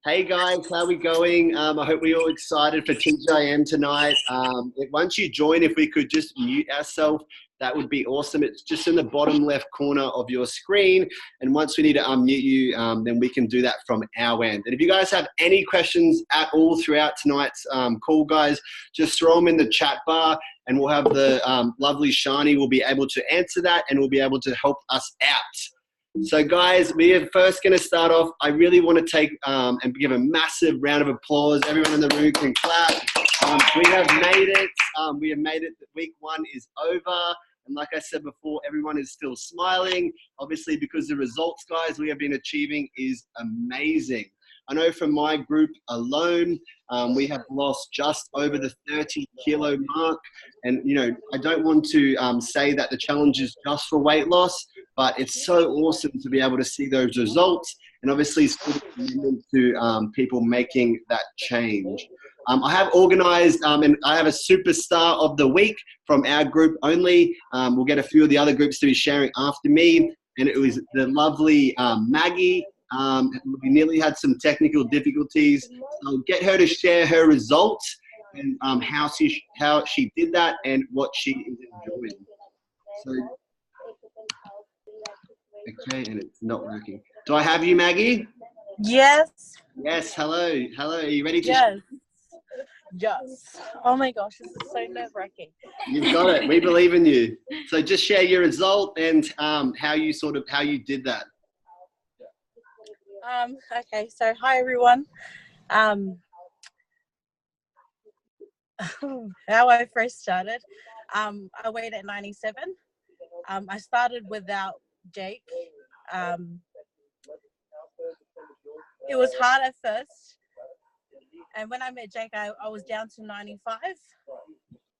Hey guys, how we going? I hope we're all excited for TGIM tonight. Once you join, if we could just mute ourselves, that would be awesome. It's just in the bottom left corner of your screen. And once we need to unmute you, then we can do that from our end. And if you guys have any questions at all throughout tonight's call, guys, just throw them in the chat bar and we'll have the lovely Shani will be able to answer that and will be able to help us out. So guys, we are first going to start off. I really want to take and give a massive round of applause. Everyone in the room can clap. We have made it. We have made it. Week one is over. And like I said before, everyone is still smiling. Obviously, because the results, guys, we have been achieving is amazing. I know from my group alone, we have lost just over the 30 kilo mark. And, you know, I don't want to say that the challenge is just for weight loss, but it's so awesome to be able to see those results. And obviously, it's good commitment to people making that change. I have organized and I have a superstar of the week from our group only. We'll get a few of the other groups to be sharing after me. And it was the lovely Maggie. We nearly had some technical difficulties. I'll get her to share her results and how she did that and what she is enjoying. So, okay, and it's not working. Do I have you, Maggie? Yes. Yes, hello. Hello, are you ready to Yes. Yes. Oh my gosh, this is so nerve-wracking. You've got it. We believe in you. So just share your result and how you did that. Okay, so hi everyone. How I first started. I weighed at 97. I started without Jake. It was hard at first. And when I met Jake, I was down to 95.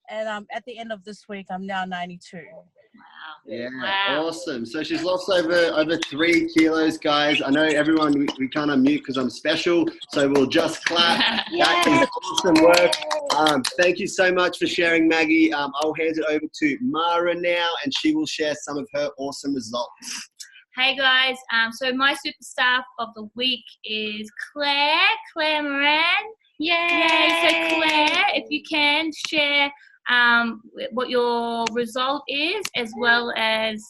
And at the end of this week, I'm now 92. Wow. Yeah, wow. Awesome. So she's lost over 3 kilos, guys. I know everyone, we can't unmute because I'm special, so we'll just clap. That is awesome work. Thank you so much for sharing, Maggie. I'll hand it over to Mara now, and she will share some of her awesome results. Hey guys, so my superstar of the week is Claire Moran. Yay! So Claire, if you can share what your result is, as well as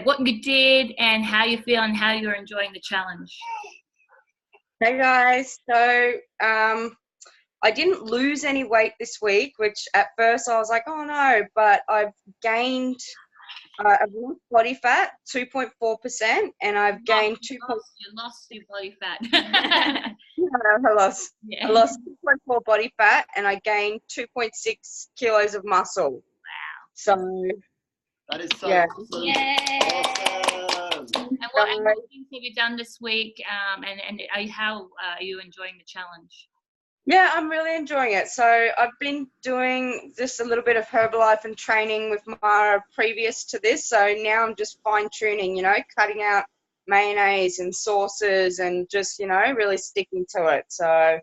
what you did and how you feel and how you're enjoying the challenge. Hey guys, so I didn't lose any weight this week, which at first I was like, oh no, but I've gained I've lost body fat 2.4%, and I've gained You lost your body fat. I lost 2.4 body fat, and I gained 2.6 kilos of muscle. Wow. So that is so awesome. Yay. Awesome. And what things have you done this week? And how are you enjoying the challenge? Yeah, I'm really enjoying it. So I've been doing just a little bit of Herbalife and training with Mara previous to this. So now I'm just fine tuning, cutting out mayonnaise and sauces and just, really sticking to it. So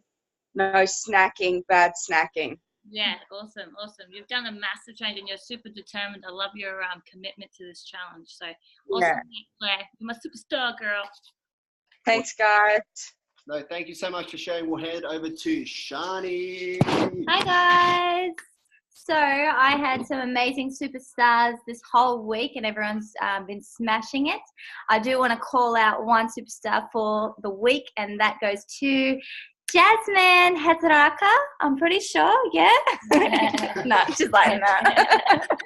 no snacking, bad snacking. Yeah, awesome. You've done a massive change and you're super determined. I love your commitment to this challenge. So awesome, Claire. You're my superstar, girl. Thanks, guys. No, thank you so much for sharing. We'll head over to Shani. Hi guys. So I had some amazing superstars this whole week and everyone's been smashing it. I do want to call out one superstar for the week, and that goes to Jasmine Hetaraka. I'm pretty sure, yeah? No, she's like, no.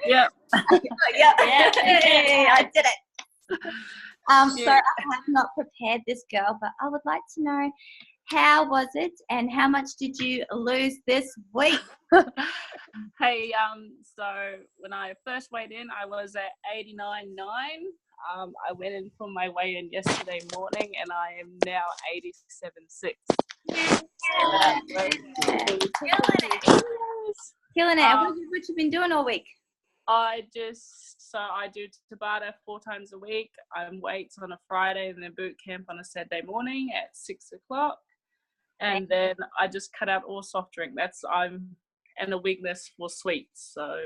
Yep. Yep. Hey, I did it. So I have not prepared this girl, but I would like to know, how was it and how much did you lose this week? Hey, so when I first weighed in, I was at 89.9. I went in for my weigh-in yesterday morning, and I am now 87.6. Killing it. What have you been doing all week? I do Tabata 4 times a week. I'm weights on a Friday and then boot camp on a Saturday morning at 6 o'clock. And then I just cut out all soft drink. I'm a weakness for sweets. So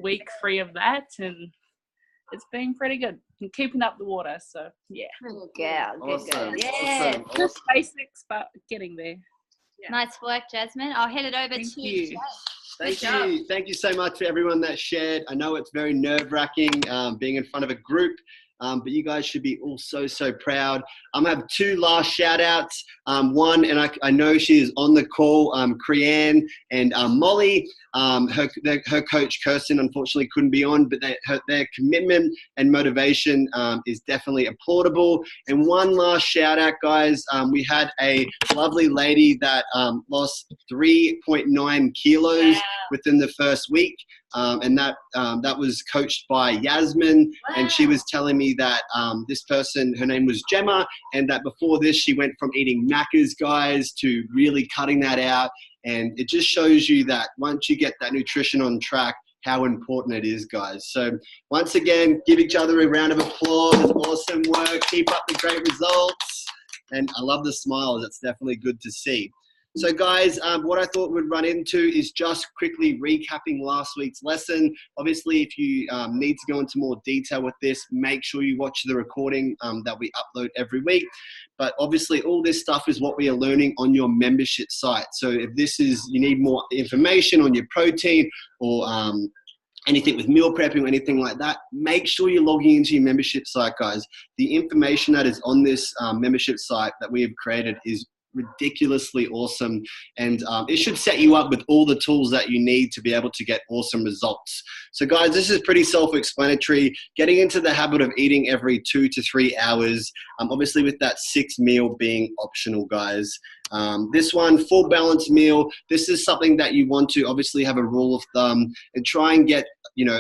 week 3 of that, and it's been pretty good. I'm keeping up the water. So yeah, Good girl. Good girl. Awesome. Yeah. Awesome. just basics, but getting there. Yeah. Nice work, Jasmine. I'll head it over Thank to you. Jay. Thank Good job. you. Thank you so much for everyone that shared. I know it's very nerve-wracking being in front of a group, but you guys should be all so proud. I'm going to have two last shout-outs. One, and I know she is on the call, Creanne and Molly. Her coach, Kirsten, unfortunately couldn't be on, but their commitment and motivation is definitely applaudable. And one last shout-out, guys. We had a lovely lady that lost 3.9 kilos within the first week. And that was coached by Yasmin, and she was telling me that this person, her name was Gemma, and that before this she went from eating Macca's, guys, to really cutting that out. And it just shows you that once you get that nutrition on track, how important it is, guys. So once again, give each other a round of applause. Awesome work. Keep up the great results. And I love the smiles. It's definitely good to see. So guys, what I thought we'd run into is just quickly recapping last week's lesson. Obviously, if you need to go into more detail with this, make sure you watch the recording that we upload every week. But obviously, all this stuff is what we are learning on your membership site. So if you need more information on your protein or anything with meal prepping or anything like that, make sure you're logging into your membership site, guys. The information that is on this membership site that we have created is ridiculously awesome, and it should set you up with all the tools that you need to be able to get awesome results. So guys, this is pretty self-explanatory. Getting into the habit of eating every 2 to 3 hours, obviously with that 6th meal being optional, guys. This one, full balanced meal, this is something that you want to obviously have a rule of thumb and try and get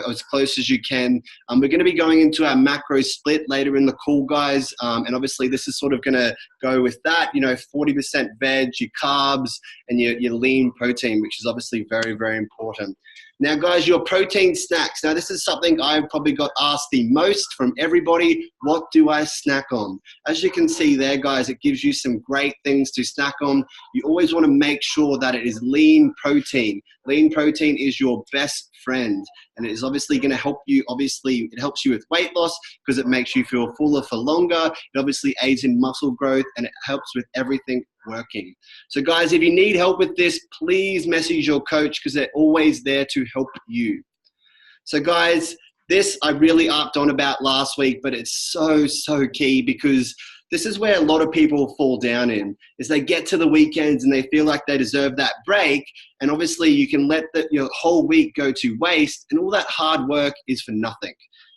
as close as you can. We're going to be going into our macro split later in the call, guys, and obviously this is sort of going to go with that, 40% veg, your carbs, and your lean protein, which is obviously very important. Now, guys, your protein snacks. Now, this is something I've probably got asked the most from everybody. What do I snack on? As you can see there, guys, it gives you some great things to snack on. You always want to make sure that it is lean protein. Lean protein is your best friend, and it is obviously going to help you. Obviously, it helps you with weight loss because it makes you feel fuller for longer. It obviously aids in muscle growth, and it helps with everything working. So guys, if you need help with this, please message your coach because they're always there to help you. So guys, this I really harped on about last week, but it's so key because this is where a lot of people fall down in, is they get to the weekends and they feel like they deserve that break. And obviously you can let your whole week go to waste, and all that hard work is for nothing.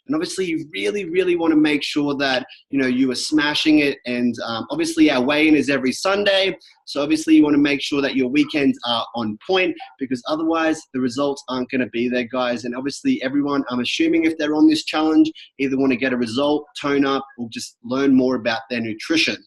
And obviously you really want to make sure that, you are smashing it. And obviously our weigh-in is every Sunday. So obviously you want to make sure that your weekends are on point, because otherwise the results aren't going to be there, guys. And obviously everyone, I'm assuming if they're on this challenge, either want to get a result, tone up, or just learn more about their nutrition.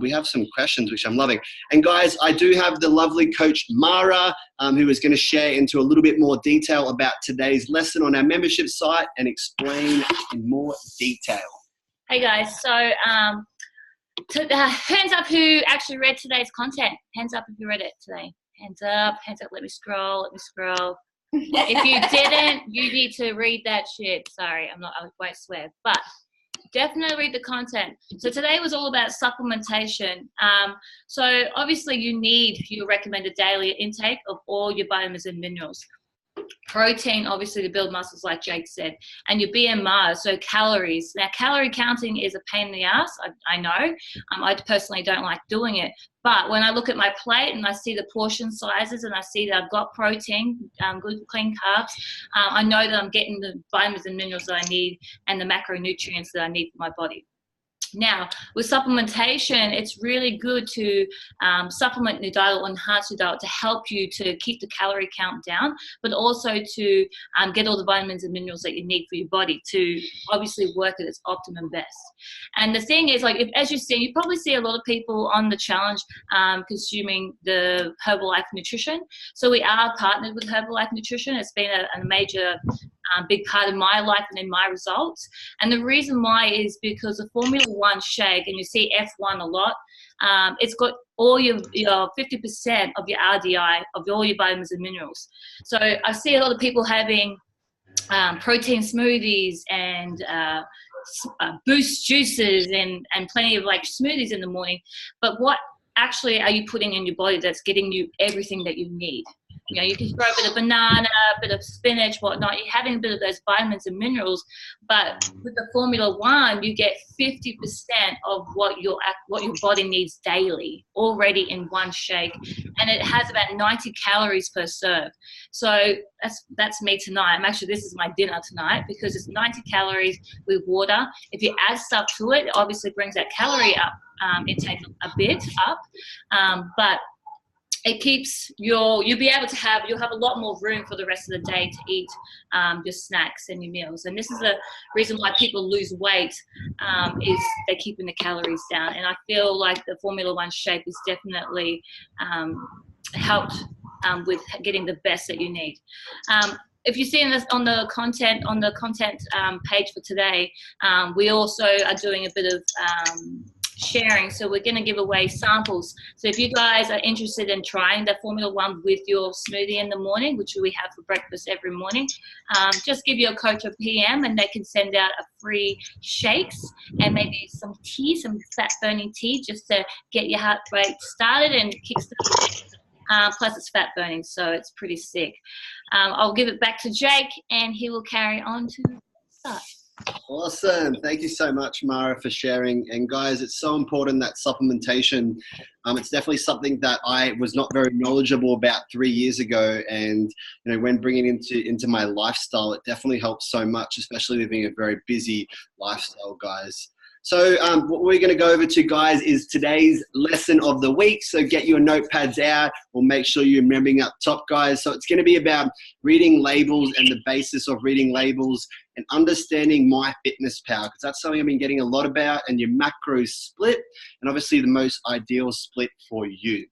We have some questions, which I'm loving. And guys, I do have the lovely coach Mara, who is going to share into a little bit more detail about today's lesson on our membership site and explain in more detail. Hey guys, so hands up who actually read today's content. Hands up if you read it today. Hands up, let me scroll. If you didn't, you need to read that shit. Sorry, I won't swear, but definitely read the content. So today was all about supplementation. So obviously you need your recommended daily intake of all your vitamins and minerals. Protein, obviously, to build muscles, like Jake said, and your BMR, so calories. Now, calorie counting is a pain in the ass, I know. I personally don't like doing it. But when I look at my plate and I see the portion sizes and I see that I've got protein, good clean carbs, I know that I'm getting the vitamins and minerals that I need and the macronutrients that I need for my body. Now, with supplementation, it's really good to supplement your diet or enhance your diet to help you to keep the calorie count down, but also to get all the vitamins and minerals that you need for your body to obviously work at its optimum best. And the thing is, as you see, you probably see a lot of people on the challenge consuming the Herbalife Nutrition. So we are partnered with Herbalife Nutrition. It's been a major big part of my life and in my results. And the reason why is because the Formula One shake, and you see F1 a lot, it's got all your 50% of your RDI, of all your vitamins and minerals. So I see a lot of people having protein smoothies and boost juices and plenty of like smoothies in the morning, but what actually are you putting in your body that's getting you everything that you need? You know, you can throw a bit of banana, a bit of spinach, whatnot. You're having a bit of those vitamins and minerals, but with the Formula One, you get 50% of what your body needs daily already in one shake, and it has about 90 calories per serve. So that's me tonight. This is my dinner tonight because it's 90 calories with water. If you add stuff to it, it obviously brings that calorie up intake a bit up, but it keeps you'll have a lot more room for the rest of the day to eat your snacks and your meals. And this is the reason why people lose weight, is they're keeping the calories down. And I feel like the Formula One shake is definitely helped with getting the best that you need. If you see this on the content page for today, we also are doing a bit of sharing. So we're going to give away samples. So if you guys are interested in trying the Formula One with your smoothie in the morning, which we have for breakfast every morning, just give your coach a PM and they can send out a free shakes and maybe some tea, some fat burning tea, just to get your heart rate started and kickstart. Plus it's fat burning, so it's pretty sick. I'll give it back to Jake and he will carry on to start. Awesome. Thank you so much, Mara, for sharing. And guys, it's so important, that supplementation. It's definitely something that I was not very knowledgeable about 3 years ago. And, you know, when bringing into my lifestyle, it definitely helps so much, especially living a very busy lifestyle, guys. So what we're going to go over to, guys, is today's lesson of the week. So get your notepads out, or make sure you're remembering up top, guys. So it's going to be about reading labels and the basis of reading labels and understanding my fitness power, because that's something I've been getting a lot about, and your macro split, and obviously the most ideal split for you.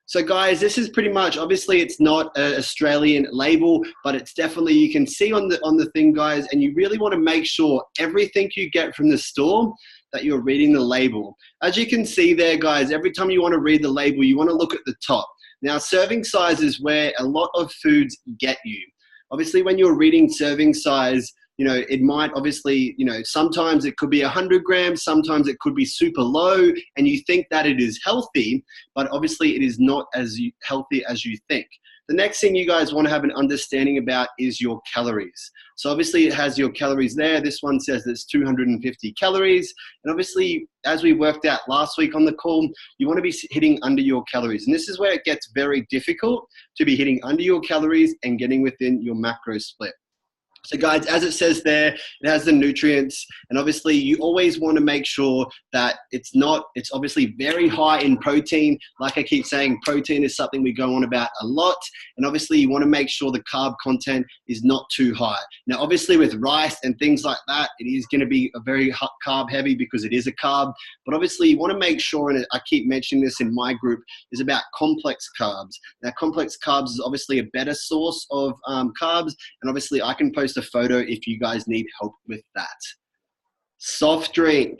So guys, this is pretty much, obviously it's not an Australian label, but it's definitely, you can see on the thing, guys, and you really want to make sure everything you get from the store that you're reading the label. As you can see there, guys, every time you want to read the label, you want to look at the top. Now, serving size is where a lot of foods get you. Obviously, when you're reading serving size, you know, it might obviously, you know, sometimes it could be 100 grams, sometimes it could be super low, and you think that it is healthy, but obviously it is not as healthy as you think. The next thing you guys want to have an understanding about is your calories. So obviously it has your calories there. This one says it's 250 calories. And obviously, as we worked out last week on the call, you want to be hitting under your calories. And this is where it gets very difficult to be hitting under your calories and getting within your macro split. So guys, as it says there, it has the nutrients, and obviously you always want to make sure that it's obviously very high in protein. Like I keep saying, protein is something we go on about a lot, and obviously you want to make sure the carb content is not too high. Now obviously with rice and things like that, it is going to be a very carb heavy because it is a carb, but obviously you want to make sure, and I keep mentioning this in my group, is about complex carbs. Now complex carbs is obviously a better source of carbs, and obviously I can post a photo if you guys need help with that. Soft drink,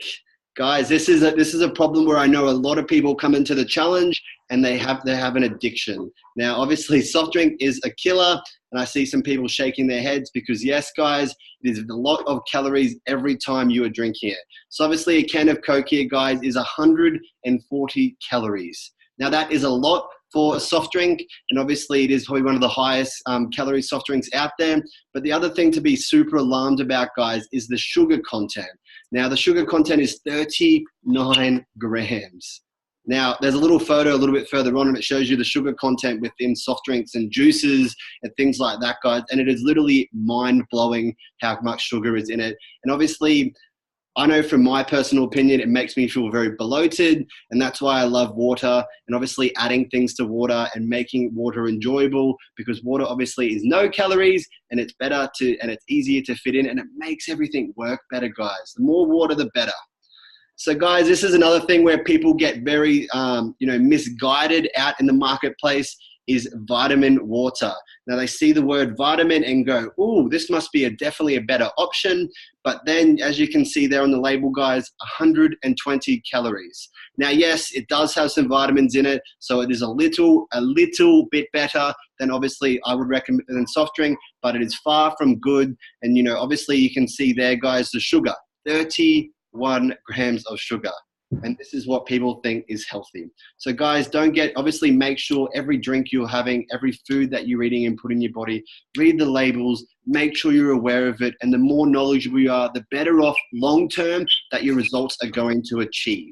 guys, this is a problem where I know a lot of people come into the challenge and they have an addiction. Now obviously soft drink is a killer, and I see some people shaking their heads because yes, guys, it is a lot of calories every time you are drinking it. So obviously a can of Coke here, guys, is 140 calories. Now that is a lot for a soft drink, and obviously it is probably one of the highest calorie soft drinks out there. But the other thing to be super alarmed about, guys, is the sugar content. Now the sugar content is 39 grams. Now there's a little photo a little bit further on, and it shows you the sugar content within soft drinks and juices and things like that, guys. And it is literally mind-blowing how much sugar is in it. And obviously, I know from my personal opinion, it makes me feel very bloated, and that's why I love water, and obviously adding things to water and making water enjoyable, because water obviously is no calories, and it's better and it's easier to fit in, and it makes everything work better, guys. The more water, the better. So guys, this is another thing where people get very, misguided out in the marketplace, is vitamin water. Now they see the word vitamin and go, "Ooh, this must be definitely a better option." But then, as you can see there on the label, guys, 120 calories. Now, yes, it does have some vitamins in it, so it is a little bit better than obviously I would recommend than soft drink, but it is far from good. And obviously you can see there, guys, the sugar. 31 grams of sugar. And this is what people think is healthy. So guys, obviously make sure every drink you're having, every food that you're eating and put in your body, read the labels, make sure you're aware of it. And the more knowledgeable you are, the better off long-term that your results are going to achieve.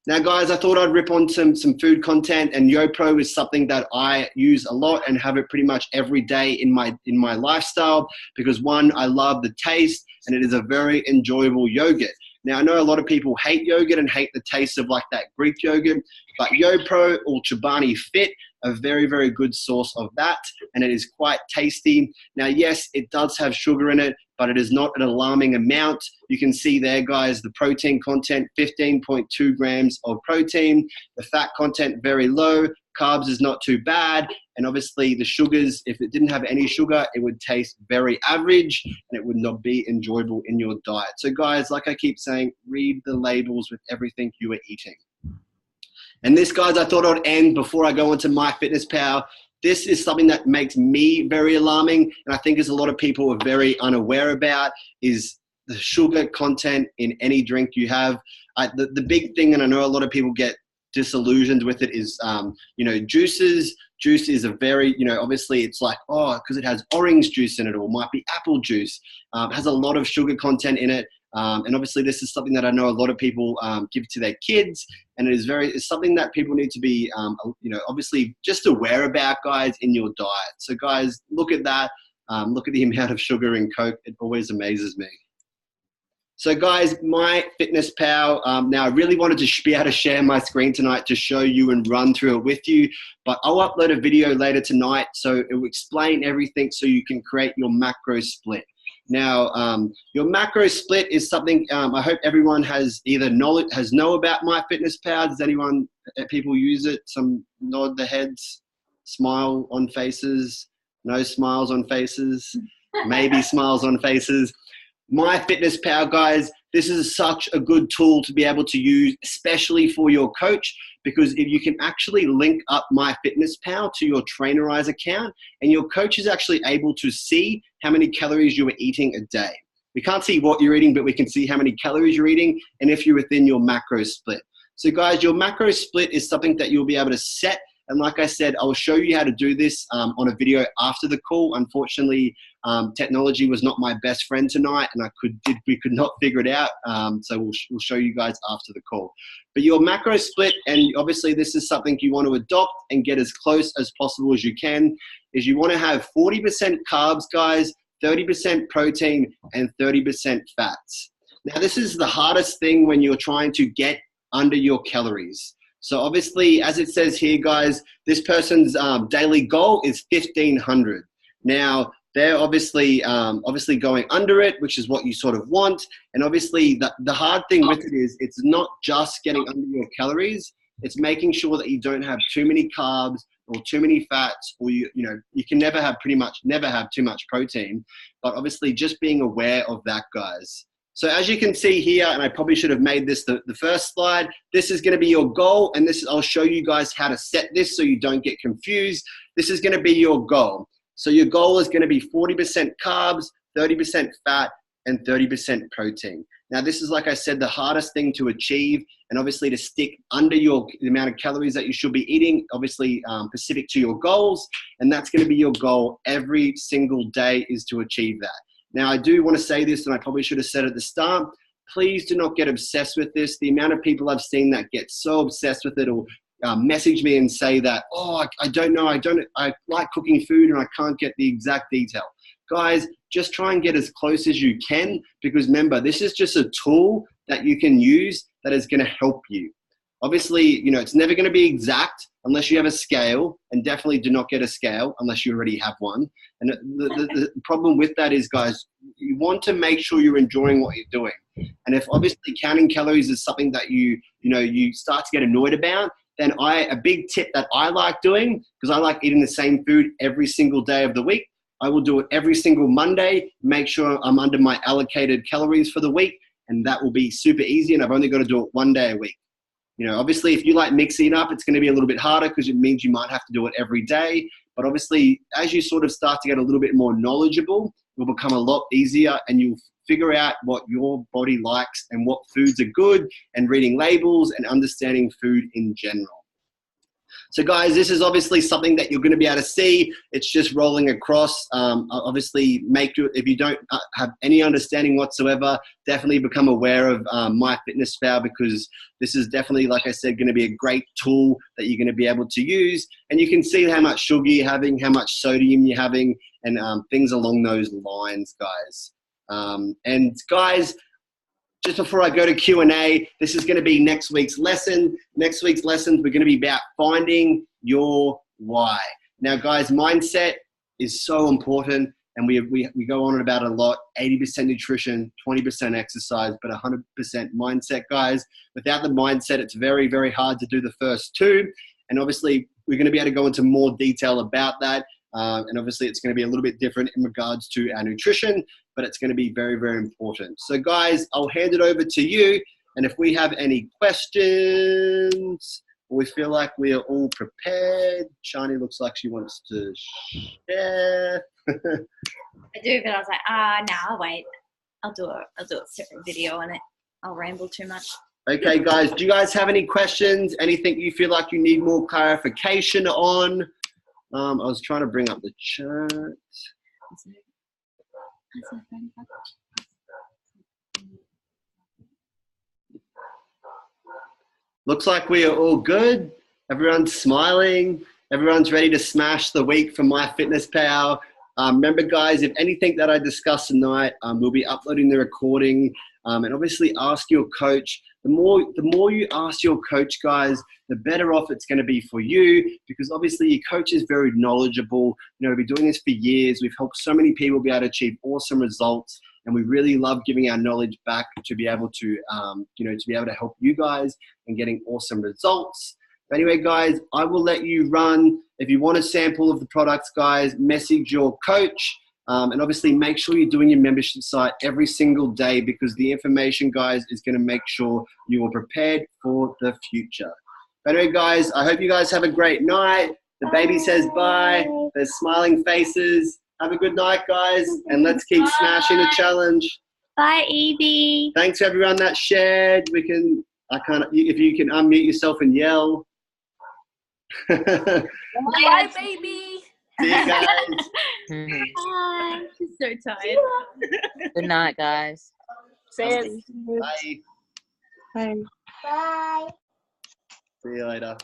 Now guys, I thought I'd rip on some food content, and YoPro is something that I use a lot and have it pretty much every day in my lifestyle, because one, I love the taste and it is a very enjoyable yogurt. Now I know a lot of people hate yogurt and hate the taste of like that Greek yogurt, but YoPro or Chobani Fit, a very, very good source of that, and it is quite tasty. Now yes, it does have sugar in it, but it is not an alarming amount. You can see there, guys, the protein content, 15.2 grams of protein. The fat content, very low. Carbs is not too bad. And obviously the sugars, if it didn't have any sugar, it would taste very average and it would not be enjoyable in your diet. So guys, like I keep saying, read the labels with everything you are eating. And this, guys, I thought I'd end before I go into MyFitnessPal. This is something that makes me very alarming, and I think as a lot of people are very unaware about, is the sugar content in any drink you have. The big thing, and I know a lot of people get disillusioned with it, is, juices. Juice is a very, obviously it's like, because it has orange juice in it, or might be apple juice, has a lot of sugar content in it. And obviously this is something that I know a lot of people give to their kids, and it's something that people need to be, obviously just aware about, guys, in your diet. So guys, look at that. Look at the amount of sugar in Coke. It always amazes me. So guys, MyFitnessPal, now I really wanted to be able to share my screen tonight to show you and run through it with you, but I'll upload a video later tonight, so it will explain everything so you can create your macro split. Now, your macro split is something I hope everyone has either know about MyFitnessPal. Does anyone, people use it? Some nod their heads, smile on faces, no smiles on faces, maybe smiles on faces. MyFitnessPal, guys, this is such a good tool to be able to use, especially for your coach, because if you can actually link up MyFitnessPal to your Trainerize account, and your coach is actually able to see how many calories you are eating a day. We can't see what you're eating, but we can see how many calories you're eating and if you're within your macro split. So guys, your macro split is something that you'll be able to set. And like I said, I'll show you how to do this on a video after the call. Unfortunately, technology was not my best friend tonight, and we could not figure it out. So we'll show you guys after the call. But your macro split, and obviously this is something you want to adopt and get as close as possible as you can, is you want to have 40% carbs, guys, 30% protein, and 30% fats. Now this is the hardest thing when you're trying to get under your calories. So obviously, as it says here, guys, this person's daily goal is 1,500. Now, they're obviously going under it, which is what you sort of want. And obviously, the hard thing with it is it's not just getting under your calories. It's making sure that you don't have too many carbs or too many fats, or you can never have too much protein. But obviously, just being aware of that, guys. So as you can see here, and I probably should have made this the first slide, this is going to be your goal, and I'll show you guys how to set this so you don't get confused. This is going to be your goal. So your goal is going to be 40% carbs, 30% fat, and 30% protein. Now this is, like I said, the hardest thing to achieve, and obviously to stick under the amount of calories that you should be eating, obviously specific to your goals, and that's going to be your goal every single day, is to achieve that. Now, I do want to say this, and I probably should have said at the start, please do not get obsessed with this. The amount of people I've seen that get so obsessed with it, or message me and say that, I don't know, I like cooking food and I can't get the exact detail. Guys, just try and get as close as you can, because remember, this is just a tool that you can use that is going to help you. Obviously, it's never going to be exact unless you have a scale, and definitely do not get a scale unless you already have one. And the problem with that is, guys, you want to make sure you're enjoying what you're doing. And if obviously counting calories is something that you start to get annoyed about, then a big tip that I like doing, because I like eating the same food every single day of the week, I will do it every single Monday, make sure I'm under my allocated calories for the week, and that will be super easy, and I've only got to do it one day a week. Obviously, if you like mixing it up, it's going to be a little bit harder, because it means you might have to do it every day. But obviously, as you sort of start to get a little bit more knowledgeable, it will become a lot easier, and you'll figure out what your body likes and what foods are good, and reading labels and understanding food in general. So guys, this is obviously something that you're going to be able to see. It's just rolling across. Obviously, if you don't have any understanding whatsoever, definitely become aware of MyFitnessPal, because this is definitely, like I said, going to be a great tool that you're going to be able to use. And you can see how much sugar you're having, how much sodium you're having, and things along those lines, guys. And guys, just before I go to Q&A, this is going to be next week's lesson. Next week's lessons, we're going to be about finding your why. Now, guys, mindset is so important, and we go on about it a lot. 80% nutrition, 20% exercise, but 100% mindset, guys. Without the mindset, it's very, very hard to do the first two. And obviously, we're going to be able to go into more detail about that. And obviously, it's going to be a little bit different in regards to our nutrition, but it's going to be very, very important. So guys, I'll hand it over to you. And if we have any questions, or we feel like we are all prepared, Shani looks like she wants to share. I do, but I was like, no, I'll wait. I'll do a separate video on it. I'll ramble too much. Okay, guys, do you guys have any questions? Anything you feel like you need more clarification on? I was trying to bring up the chat. Looks like we are all good. Everyone's smiling. Everyone's ready to smash the week for MyFitnessPal. Remember, guys, if anything that I discuss tonight, we'll be uploading the recording. And obviously, ask your coach. The more you ask your coach, guys, the better off it's going to be for you, because obviously your coach is very knowledgeable. You know, we've been doing this for years. We've helped so many people be able to achieve awesome results, and we really love giving our knowledge back to be able to, to be able to help you guys and getting awesome results. But anyway, guys, I will let you run. If you want a sample of the products, guys, message your coach. And obviously make sure you're doing your membership site every single day, because the information, guys, is going to make sure you are prepared for the future. But anyway, guys, I hope you guys have a great night. The baby says bye. There's smiling faces. Have a good night, guys. And let's keep smashing the challenge. Bye, Evie. Thanks to everyone that shared. If you can unmute yourself and yell. Bye, baby. See you guys. Bye. She's so tired. Good night, guys. Say Bye. Bye. See you later.